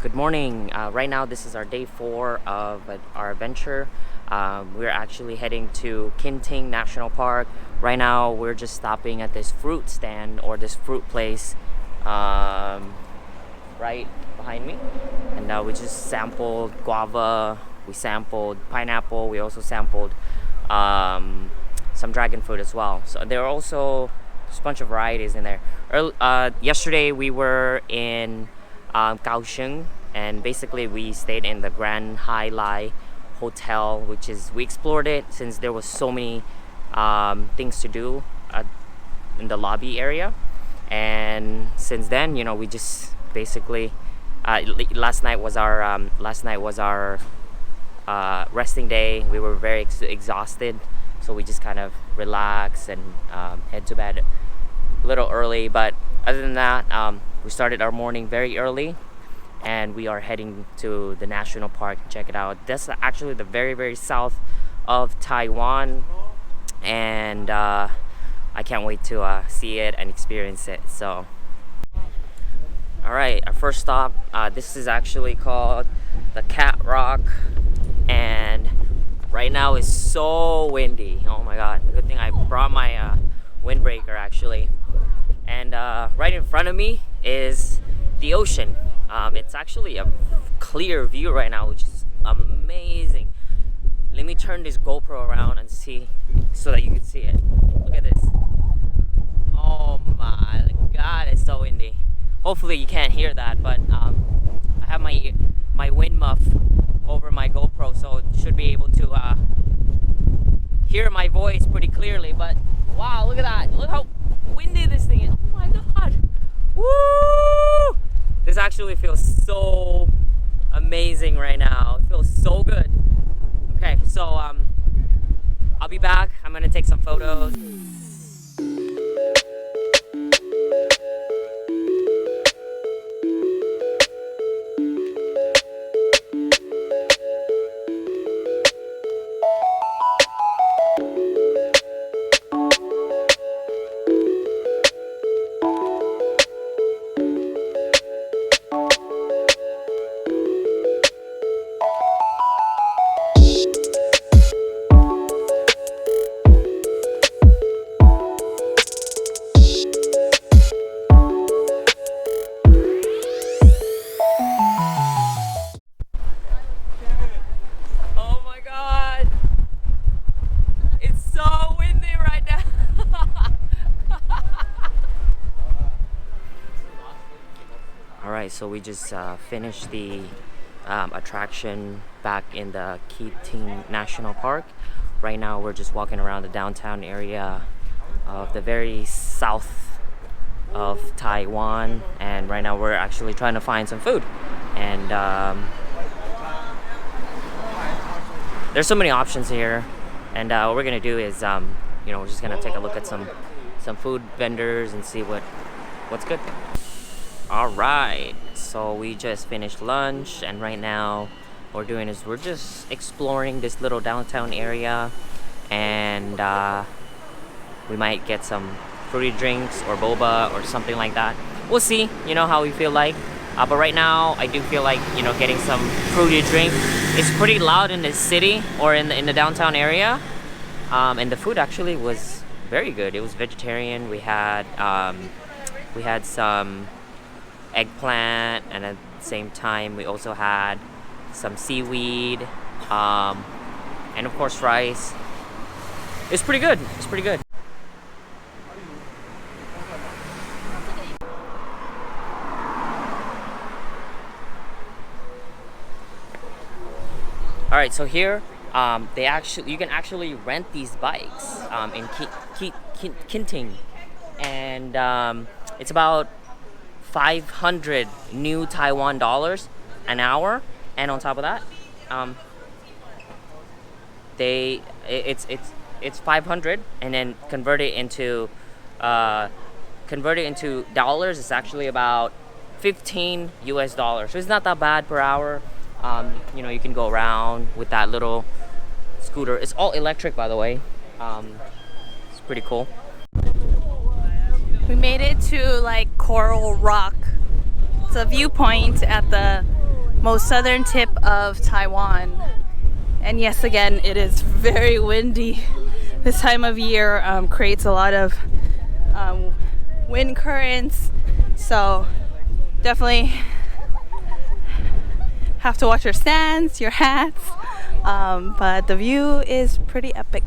Good morning. Right now, this is our day 4 of our adventure. We're actually heading to Kinting National Park. Right now, we're just stopping at this fruit stand or this fruit place right behind me. And we just sampled guava, we sampled pineapple, we also sampled some dragon fruit as well. So there are also just a bunch of varieties in there. Yesterday, we were in Kaohsiung, and basically we stayed in the Grand Hai Lai Hotel, which is, we explored it since there was so many things to do in the lobby area. And since then, we just basically last night was our resting day. We were very exhausted, so we just kind of relax and head to bed a little early. But other than that, we started our morning very early, and we are heading to the national park to check it out. That's actually the very, very south of Taiwan, and I can't wait to see it and experience it. So, all right, our first stop. This is actually called the Cat Rock, and right now it's so windy. Oh my God! Good thing I brought my windbreaker actually. And right in front of me is the ocean. It's actually a clear view right now, which is amazing. Let me turn this GoPro around and see so that you can see it. Look at this. Oh my God, it's so windy. Hopefully you can't hear that, but I have my wind muff over my GoPro, so it should be able to hear my voice pretty clearly. But wow, look at that. Look how windy this thing is. Oh my God. Woo! This actually feels so amazing right now. It feels so good. Okay, so I'll be back. I'm gonna take some photos. Alright, so we just finished the attraction back in the Kinting National Park. Right now we're just walking around the downtown area of the very south of Taiwan, and right now we're actually trying to find some food. And there's so many options here, and what we're gonna do is we're just gonna take a look at some food vendors and see what's good. All right, so we just finished lunch, and right now what we're doing is we're just exploring this little downtown area, and we might get some fruity drinks or boba or something like that. We'll see, how we feel like. But right now I do feel like getting some fruity drink. It's pretty loud in the city or in the downtown area, and the food actually was very good. It was vegetarian. We had some eggplant, and at the same time we also had some seaweed, and of course rice. It's pretty good. All right, so here you can actually rent these bikes in Kinting, and it's about 500 new Taiwan dollars an hour, and on top of that, it's 500, and then convert it into dollars. It's actually about $15 US, so it's not that bad per hour. You can go around with that little scooter. It's all electric, by the way. It's pretty cool. We made it to like Coral Rock. It's a viewpoint at the most southern tip of Taiwan. And yes, again, it is very windy. This time of year creates a lot of wind currents, so definitely have to watch your stands, your hats, but the view is pretty epic.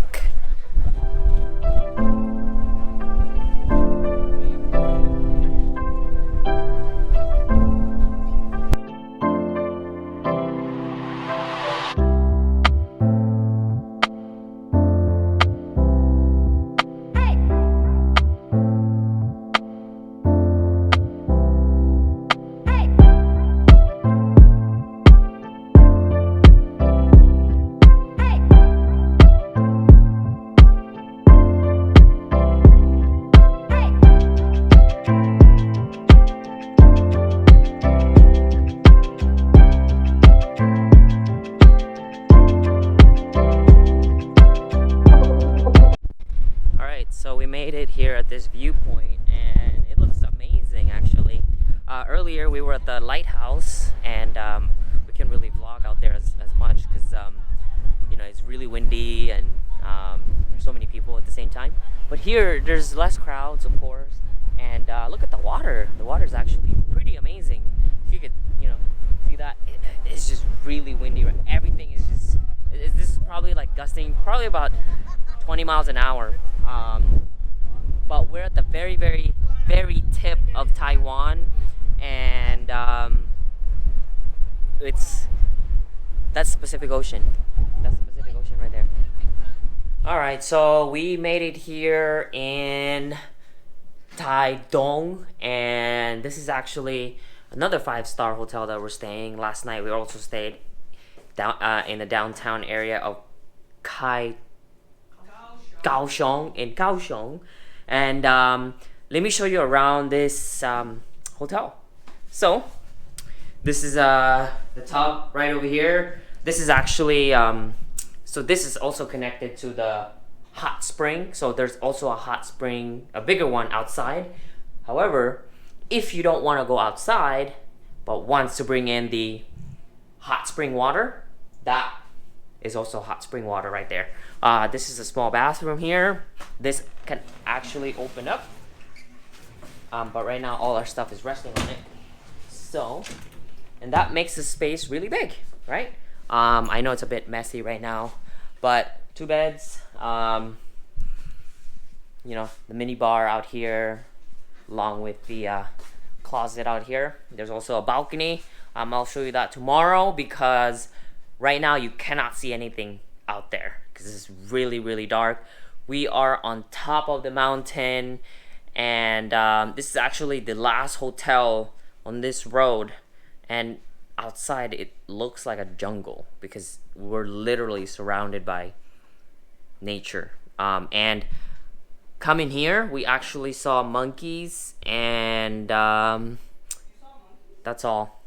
Alright, so we made it here at this viewpoint and it looks amazing actually. Earlier we were at the lighthouse and we couldn't really vlog out there as much because you know, it's really windy and there's so many people at the same time. But here there's less crowds, of course, and look at the water. The water is actually pretty amazing. If you could, you know, see that, it's just really windy. Right? Everything is just, this is probably like gusting, probably about 20 miles an hour. But we're at the very tip of Taiwan, and that's the Pacific Ocean. That's the Pacific Ocean right there. All right, so we made it here in Taidong, and this is actually another 5-star hotel that we're staying. Last night we also stayed down in the downtown area of Kaohsiung, in Kaohsiung, and let me show you around this hotel. So this is the tub right over here. This is actually so this is also connected to the hot spring. So there's also a hot spring, a bigger one outside. However, if you don't want to go outside but wants to bring in the hot spring water, that is also hot spring water right there. This is a small bathroom here. This can actually open up, but right now all our stuff is resting on it. So, and that makes the space really big, right? I know it's a bit messy right now, but 2 beds, you know, the mini bar out here, along with the closet out here. There's also a balcony. I'll show you that tomorrow because right now you cannot see anything out there because it's really dark. We are on top of the mountain, and this is actually the last hotel on this road, and outside it looks like a jungle because we're literally surrounded by nature. And coming here we actually saw monkeys, and that's all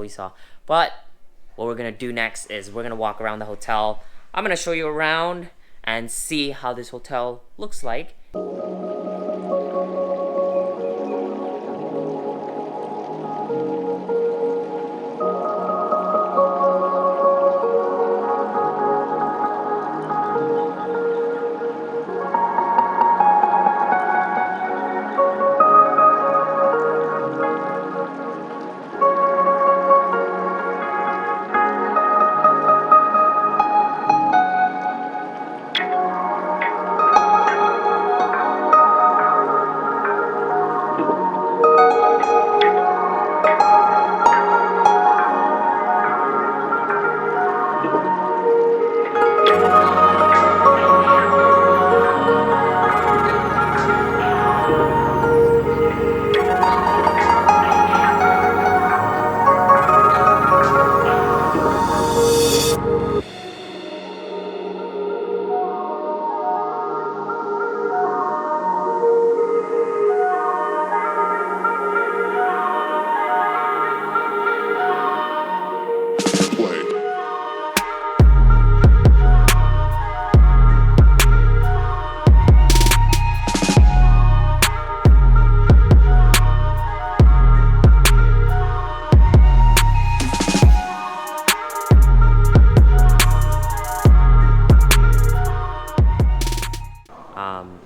we saw. But what we're gonna do next is we're gonna walk around the hotel. I'm gonna show you around and see how this hotel looks like.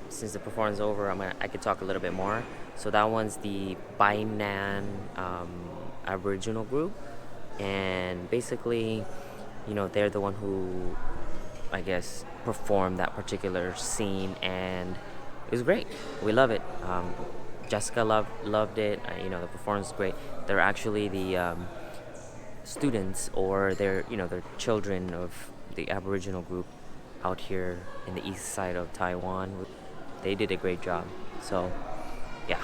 Since the performance is over, I could talk a little bit more. So that one's the Bainan Aboriginal group, and basically, they're the one who, I guess, performed that particular scene, and it was great. We love it. Jessica loved it. The performance was great. They're actually the students, or they're children of the Aboriginal group out here in the east side of Taiwan. They did a great job. So, yeah.